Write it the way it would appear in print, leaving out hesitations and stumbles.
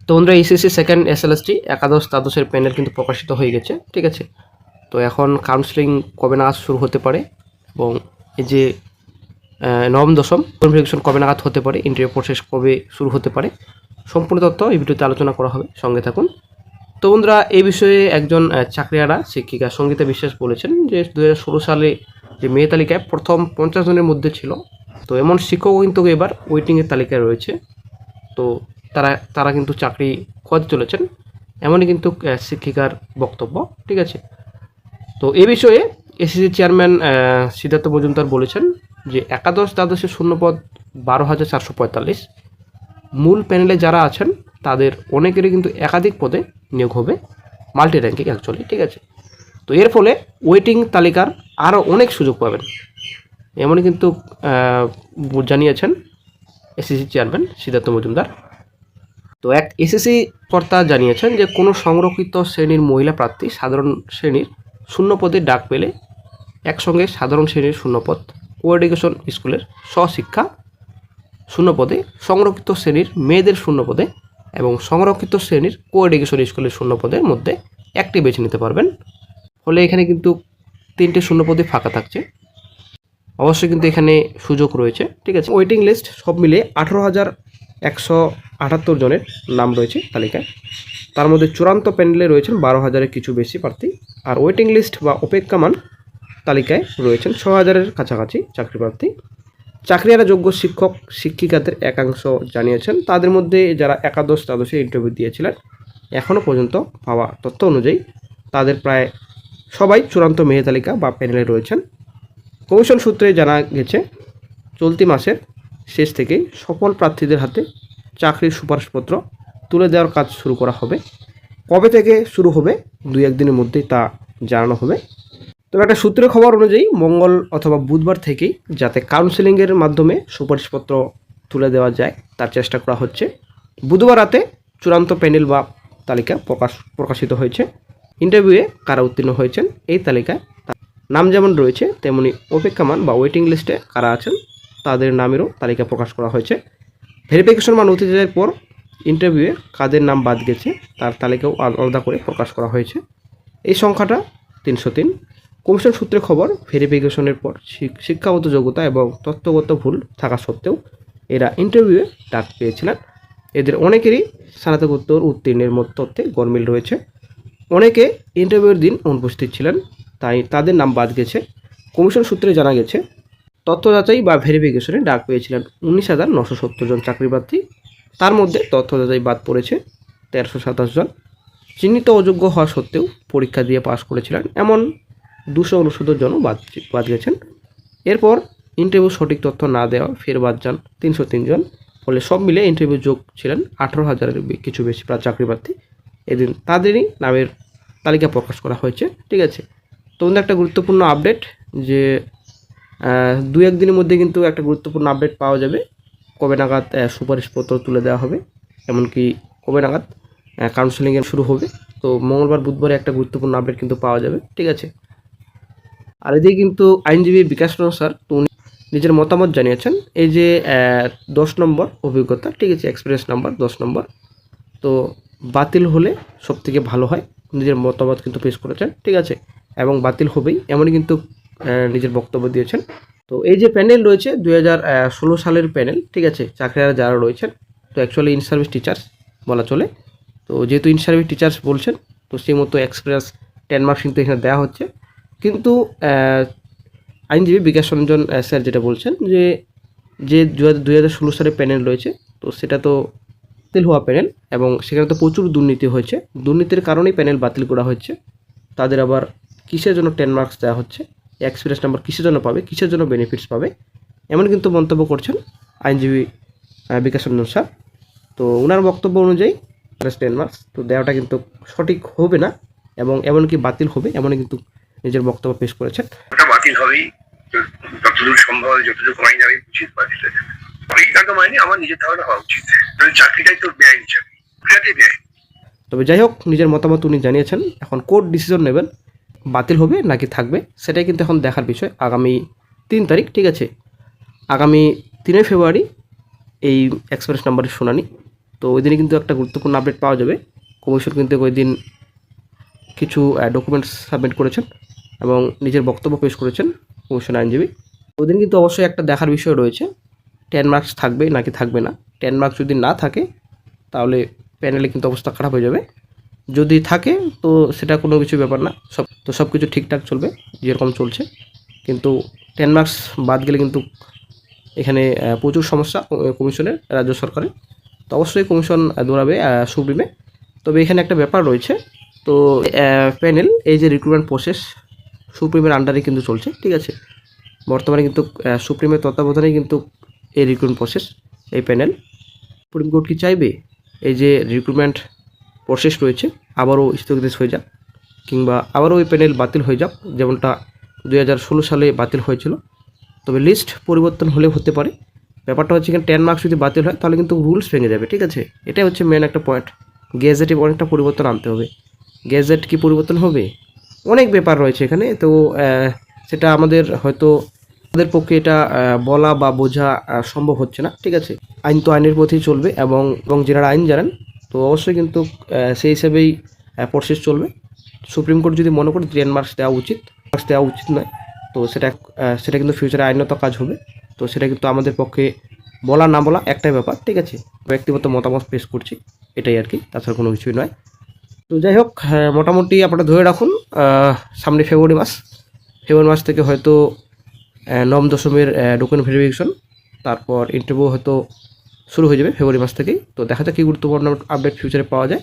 তো বন্ধুরা HSC second SLST একাদশ দ্বাদশের প্যানেল কিন্তু প্রকাশিত হয়ে গেছে, ঠিক আছে। তো এখন কাউন্সেলিং কবে নাগাদ শুরু হতে পারে এবং এই যে নবম দশম ভেরিফিকেশন কবে নাগাদ হতে পারে, ইন্টারভিউ প্রসেস কবে শুরু হতে পারে, সম্পূর্ণ তথ্য এই ভিডিওতে আলোচনা করা হবে, সঙ্গে থাকুন। তো বন্ধুরা এই বিষয়ে একজন চাকরিহারা শিক্ষিকা সঙ্গীতা বিশ্বাস বলেছেন যে 2016 সালে যে মেয়ে তালিকায় প্রথম 50 জনের মধ্যে ছিল। তো এমন শিক্ষকও কিন্তু এবার ওয়েটিংয়ের তালিকায় রয়েছে। তো তারা কিন্তু চাকরি খোঁজতে চলেছেন, এমনই কিন্তু শিক্ষিকার বক্তব্য, ঠিক আছে। তো এ বিষয়ে এসএসসি চেয়ারম্যান সিদ্ধার্থ মজুমদার বলেছেন যে একাদশ দ্বাদশের শূন্যপদ 12,445। মূল প্যানেলে যারা আছেন তাদের অনেকেরই কিন্তু একাধিক পদে নিয়োগ হবে, মাল্টি র্যাঙ্কিং অ্যাকচুয়ালি, ঠিক আছে। তো এর ফলে ওয়েটিং তালিকার আরও অনেক সুযোগ পাবেন, এমনই কিন্তু জানিয়েছেন এসএসসি চেয়ারম্যান সিদ্ধার্থ মজুমদার। তো এক এসএসসি কর্তা জানিয়েছেন যে কোনো সংরক্ষিত শ্রেণীর মহিলা প্রার্থী সাধারণ শ্রেণীর শূন্যপদে ডাক পেলে একসঙ্গে সাধারণ শ্রেণীর শূন্যপদ, কোএডুকেশন স্কুলের স্বশিক্ষা শূন্যপদে, সংরক্ষিত শ্রেণীর মেয়েদের শূন্যপদে এবং সংরক্ষিত শ্রেণীর কোএডুকেশন স্কুলের শূন্যপদের মধ্যে একটি বেছে নিতে পারবেন। ফলে এখানে কিন্তু 3টে শূন্যপদে ফাঁকা থাকছে, অবশ্যই কিন্তু এখানে সুযোগ রয়েছে, ঠিক আছে। ওয়েটিং লিস্ট সব মিলে 18,178 জনের নাম রয়েছে তালিকায়। তার মধ্যে চূড়ান্ত প্যানেলে রয়েছেন 12,000-এর কিছু বেশি প্রার্থী, আর ওয়েটিং লিস্ট বা অপেক্ষামান তালিকায় রয়েছেন 6,000-এর কাছাকাছি চাকরি প্রার্থী। চাকরিহারা যোগ্য শিক্ষক শিক্ষিকাদের একাংশ জানিয়েছেন তাদের মধ্যে যারা একাদশ দ্বাদশে ইন্টারভিউ দিয়েছিলেন এখনও পর্যন্ত পাওয়া তথ্য অনুযায়ী তাদের প্রায় সবাই চূড়ান্ত মেধা তালিকা বা প্যানেলে রয়েছেন। কমিশন সূত্রে জানা গেছে চলতি মাসের শেষ থেকেই সফল প্রার্থীদের হাতে চাকরির সুপারিশপত্র তুলে দেওয়ার কাজ শুরু করা হবে। কবে থেকে শুরু হবে 2-1 দিনের মধ্যেই তা জানানো হবে। তবে একটা সূত্রের খবর অনুযায়ী মঙ্গল অথবা বুধবার থেকেই যাতে কাউন্সেলিংয়ের মাধ্যমে সুপারিশপত্র তুলে দেওয়া যায় তার চেষ্টা করা হচ্ছে। বুধবার রাতে চূড়ান্ত প্যানেল বা তালিকা প্রকাশিত হয়েছে। ইন্টারভিউয়ে কারা উত্তীর্ণ হয়েছেন এই তালিকায় নাম যেমন রয়েছে তেমনি অপেক্ষামান বা ওয়েটিং লিস্টে কারা আছেন তাদের নামেরও তালিকা প্রকাশ করা হয়েছে। ভেরিফিকেশন বা নথিজাতের পর ইন্টারভিউয়ে কাদের নাম বাদ গেছে তার তালিকাও আলাদা করে প্রকাশ করা হয়েছে। এই সংখ্যাটা 303। কমিশন সূত্রে খবর ভেরিফিকেশনের পর শিক্ষাগত যোগ্যতা এবং তথ্যগত ভুল থাকা সত্ত্বেও এরা ইন্টারভিউয়ে ডাক পেয়েছিলেন। এদের অনেকেরই স্নাতকোত্তর উত্তীর্ণের তথ্যে গরমিল রয়েছে। অনেকে ইন্টারভিউয়ের দিন অনুপস্থিত ছিলেন, তাই তাদের নাম বাদ গেছে। কমিশন সূত্রে জানা গেছে তথ্য যাচাই বা ভেরিফিকেশনে ডাক পেয়েছিলেন 19,970 জন চাকরিপ্রার্থী। তার মধ্যে তথ্য যাচাই বাদ পড়েছে 1,327 জন। চিহ্নিত অযোগ্য হওয়া সত্ত্বেও পরীক্ষা দিয়ে পাশ করেছিলেন এমন 269 জনও বাদ গেছেন। এরপর ইন্টারভিউ সঠিক তথ্য না দেওয়া ফের বাদ যান 303 জন। ফলে সব মিলে ইন্টারভিউ যোগ ছিলেন 18,000-এর কিছু বেশি চাকরিপ্রার্থী। এদিন তাদেরই নামের তালিকা প্রকাশ করা হয়েছে, ঠিক আছে। তো একটা গুরুত্বপূর্ণ আপডেট যে 2-1 দিনের মধ্যে কিন্তু একটা গুরুত্বপূর্ণ আপডেট পাওয়া যাবে, কবে নাগাদ সুপারিশপত্র তুলে দেওয়া হবে, এমনকি কবে নাগাদ কাউন্সেলিংয়ের শুরু হবে। তো মঙ্গলবার বুধবারে একটা গুরুত্বপূর্ণ আপডেট কিন্তু পাওয়া যাবে, ঠিক আছে। আর এদিকে কিন্তু আইনজীবী বিকাশ রঞ্জন স্যার তো উনি নিজের মতামত জানিয়েছেন। এই যে 10 নম্বর অভিজ্ঞতা, ঠিক আছে, এক্সপিরিয়েন্স নাম্বার 10 নম্বর, তো বাতিল হলে সবথেকে ভালো হয়, নিজের মতামত কিন্তু পেশ করেছেন, ঠিক আছে, এবং বাতিল হবেই এমনই কিন্তু নিজের বক্তব্য দিয়েছেন। তো এই যে প্যানেল রয়েছে 2016 সালের প্যানেল, ঠিক আছে, চাকরিহারা যারা রয়েছেন, তো অ্যাকচুয়ালি ইন সার্ভিস টিচার্স বলা চলে। তো যেহেতু ইন সার্ভিস টিচার্স বলছেন তো সেই মতো এক্সপিরিয়েন্স 10 মার্কস কিন্তু এখানে দেওয়া হচ্ছে। কিন্তু আইনজীবী বিকাশ রঞ্জন স্যার যেটা বলছেন যে 2016 সালের প্যানেল রয়েছে তো সেটা তো বাতিল হওয়া প্যানেল এবং সেখানে তো প্রচুর দুর্নীতি হয়েছে, দুর্নীতির কারণেই প্যানেল বাতিল করা হচ্ছে। তাদের আবার কিসের জন্য 10 মার্কস দেওয়া হচ্ছে, এক্সপিরিয়েন্স নাম্বার কিসের জন্য পাবে, কিসের জন্য বেনিফিটস পাবে, এমন কিন্তু মন্তব্য করছেন আইনজীবী বিকাশ রঞ্জন স্যার। তো ওনার বক্তব্য অনুযায়ী 10 মার্কস তো দেওয়াটা কিন্তু সঠিক হবে না এবং এমনকি বাতিল হবে এমনই কিন্তু নিজের বক্তব্য পেশ করেছেন। ওটা বাতিল হবেই, যতদূর সম্ভব যতটুকু আইন আমি উচিত বাতিল হয়ে যাবে। এই টাকা মাইনে আমার নিজের ধারণা হওয়া উচিত, চাকরিটাই তো বেআইনি চাকরি, বেআইনি। তবে যাই হোক নিজের মতামত উনি জানিয়েছেন। এখন কোর্ট ডিসিশন নেবেন বাতিল হবে নাকি থাকবে সেটাই কিন্তু এখন দেখার বিষয়। আগামী 3 তারিখ, ঠিক আছে, আগামী 3 ফেব্রুয়ারি এই এক্সপ্রেস নাম্বারের শুনানি। তো ওই দিনে কিন্তু একটা গুরুত্বপূর্ণ আপডেট পাওয়া যাবে। কমিশন কিন্তু ওই দিন কিছু ডকুমেন্টস সাবমিট করেছেন এবং নিজের বক্তব্য পেশ করেছেন কমিশন আইনজীবী। ওই দিন কিন্তু অবশ্যই একটা দেখার বিষয় রয়েছে, 10 মার্কস থাকবে নাকি থাকবে না। 10 মার্কস যদি না থাকে তাহলে প্যানেলে কিন্তু অবস্থা খারাপ হয়ে যাবে, যদি থাকে তো সেটা কোনো কিছু ব্যাপার না, সব কিছু ঠিকঠাক চলবে যেরকম চলছে। কিন্তু 10 মার্কস বাদ গেলে কিন্তু এখানে প্রচুর সমস্যা কমিশনের, রাজ্য সরকারের। তো অবশ্যই কমিশন দৌড়াবে সুপ্রিমে। তবে এখানে একটা ব্যাপার রয়েছে, তো প্যানেল এই যে রিক্রুটমেন্ট প্রসেস সুপ্রিমের আন্ডারে কিন্তু চলছে, ঠিক আছে। বর্তমানে কিন্তু সুপ্রিমের তত্ত্বাবধানেই কিন্তু এই রিক্রুটমেন্ট প্রসেস, এই প্যানেল। সুপ্রিম কোর্ট কি চাইবে এই যে রিক্রুটমেন্ট প্রসেস রয়েছে আবারও স্থগিত হয়ে যাক, কিংবা আবারও ওই প্যানেল বাতিল হয়ে যাক, যেমনটা 2016 সালে বাতিল হয়েছিল। তবে লিস্ট পরিবর্তন হলেও হতে পারে। ব্যাপারটা হচ্ছে এখানে 10 মার্কস যদি বাতিল হয় তাহলে কিন্তু রুলস ভেঙে যাবে, ঠিক আছে। এটাই হচ্ছে মেন একটা পয়েন্ট। গেজেটে অনেকটা পরিবর্তন আনতে হবে। গেজেট কি পরিবর্তন হবে, অনেক ব্যাপার রয়েছে এখানে। তো সেটা আমাদের পক্ষে এটা বলা বা বোঝা সম্ভব হচ্ছে না, ঠিক আছে। আইন তো আইনের পথেই চলবে, এবং যারা আইন জানেন তো অবশ্যই কিন্তু সেই হিসেবেই প্রসেস চলবে। সুপ্রিম কোর্ট যদি মনে করে 10 মার্কস দেওয়া উচিত নয়, তো সেটা কিন্তু ফিউচারে আইনত কাজ হবে। তো সেটা কিন্তু আমাদের পক্ষে বলা না বলা একটাই ব্যাপার, ঠিক আছে। ব্যক্তিগত মতামত পেশ করছি, এটাই আর কি, তাছাড়া কোনো কিছুই নয়। তো যাই হোক, মোটামুটি আপনারা ধরে রাখুন সামনে ফেব্রুয়ারি মাস থেকে হয়তো নবম দশমের ডকুমেন্ট ভেরিফিকেশন, তারপর ইন্টারভিউ হয়তো শুরু হয়ে যাবে ফেব্রুয়ারি মাস থেকেই। তো দেখা যাক কী গুরুত্বপূর্ণ আপডেট ফিউচারে পাওয়া যায়।